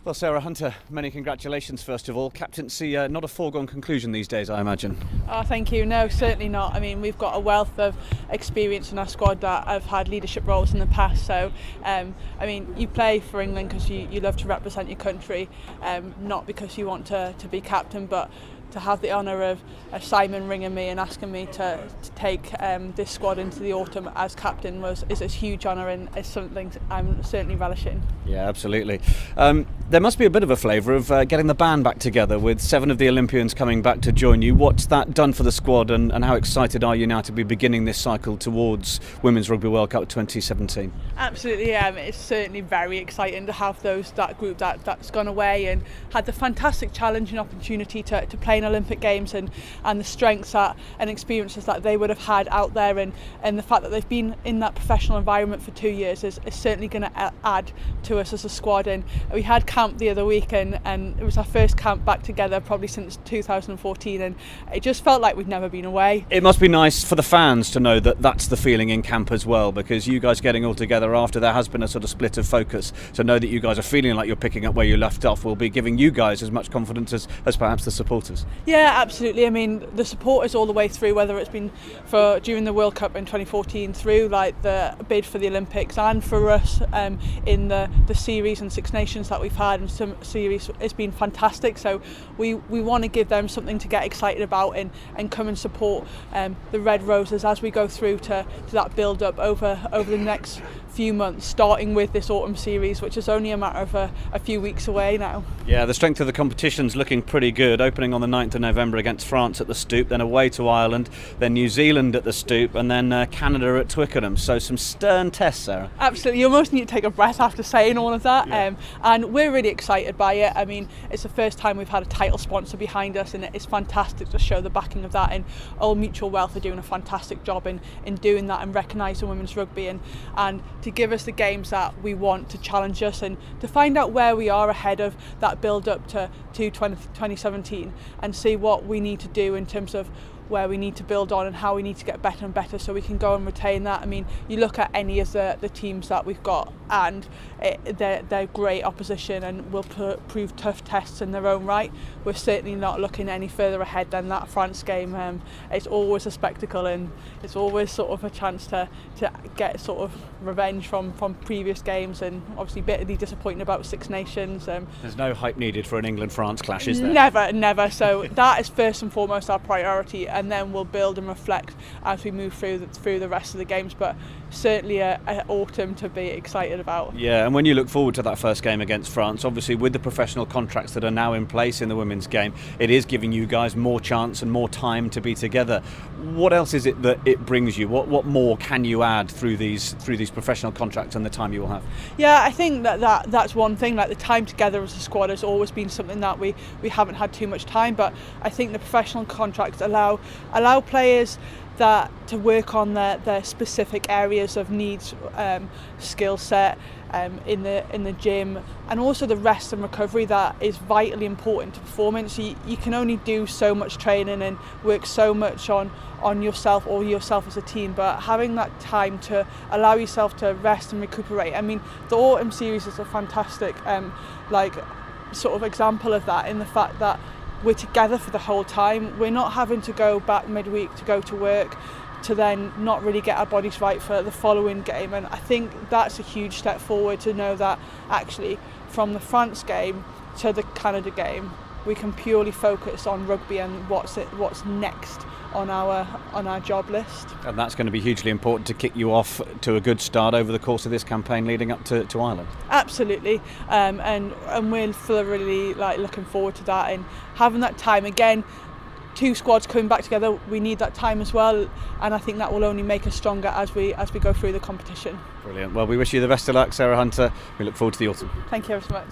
Well, Sarah Hunter, many congratulations first of all. Captaincy, not a foregone conclusion these days, I imagine. Oh, thank you. No, certainly not. I mean, we've got a wealth of experience in our squad that have had leadership roles in the past. So, I mean, you play for England because you love to represent your country, not because you want to be captain, but to have the honour of Simon ringing me and asking me to take this squad into the autumn as captain is a huge honour, and is something I'm certainly relishing. Yeah, absolutely. There must be a bit of a flavour of getting the band back together with 7 of the Olympians coming back to join you. What's that done for the squad, and how excited are you now to be beginning this cycle towards Women's Rugby World Cup 2017? Absolutely, it's certainly very exciting to have that group that's gone away and had the fantastic challenge and opportunity to play in Olympic Games, and the strengths and experiences that they would have had out there, and the fact that they've been in that professional environment for 2 years is certainly going to add to us as a squad. And we had camp the other week, and it was our first camp back together probably since 2014, and it just felt like we'd never been away. It must be nice for the fans to know that that's the feeling in camp as well, because you guys getting all together after there has been a sort of split of focus, to know that you guys are feeling like you're picking up where you left off will be giving you guys as much confidence as perhaps the supporters. Yeah, absolutely. I mean, the support is all the way through, whether it's been during the World Cup in 2014, through like the bid for the Olympics, and for us in the series and Six Nations that we've had, and some series, it's been fantastic. So we want to give them something to get excited about, and come and support the Red Roses as we go through to that build up over the next few months, starting with this autumn series, which is only a matter of a few weeks away now. Yeah, the strength of the competition's looking pretty good, opening on the 9th of November against France at the Stoop, then away to Ireland, then New Zealand at the Stoop, and then Canada at Twickenham. So some stern tests, Sarah. Absolutely, you almost need to take a breath after saying all of that. Yeah. And we're really excited by it. I mean, it's the first time we've had a title sponsor behind us, and it's fantastic to show the backing of that. And Old Mutual Wealth are doing a fantastic job in doing that and recognising women's rugby, and to give us the games that we want, to challenge us, and to find out where we are ahead of that build up to 2017, and see what we need to do in terms of where we need to build on and how we need to get better and better so we can go and retain that. I mean, you look at any of the teams that we've got, and they're great opposition and will prove tough tests in their own right. We're certainly not looking any further ahead than that France game. It's always a spectacle, and it's always sort of a chance to get sort of revenge from previous games, and obviously bitterly disappointing about Six Nations. There's no hype needed for an England-France clash, is there? Never. So that is first and foremost our priority, and then we'll build and reflect as we move through the rest of the games. But certainly an autumn to be excited about. Yeah, and when you look forward to that first game against France, obviously with the professional contracts that are now in place in the women's game, it is giving you guys more chance and more time to be together. What else is it that it brings you? What more can you add through these professional contracts and the time you will have? Yeah, I think that's one thing. Like, the time together as a squad has always been something that we haven't had too much time, but I think the professional contracts allow players to work on their specific areas of needs, skill set in the gym, and also the rest and recovery that is vitally important to performance. You can only do so much training and work so much on yourself or yourself as a team, but having that time to allow yourself to rest and recuperate. I mean, the autumn series is a fantastic sort of example of that, in the fact that we're together for the whole time. We're not having to go back midweek to go to work to then not really get our bodies right for the following game. And I think that's a huge step forward, to know that actually from the France game to the Canada game, we can purely focus on rugby and what's next on our job list. And that's going to be hugely important to kick you off to a good start over the course of this campaign leading up to Ireland. Absolutely, and we're really looking forward to that, and having that time again. 2 squads coming back together, we need that time as well, and I think that will only make us stronger as we go through the competition. Brilliant. Well, we wish you the best of luck, Sarah Hunter. We look forward to the autumn. Thank you ever so much.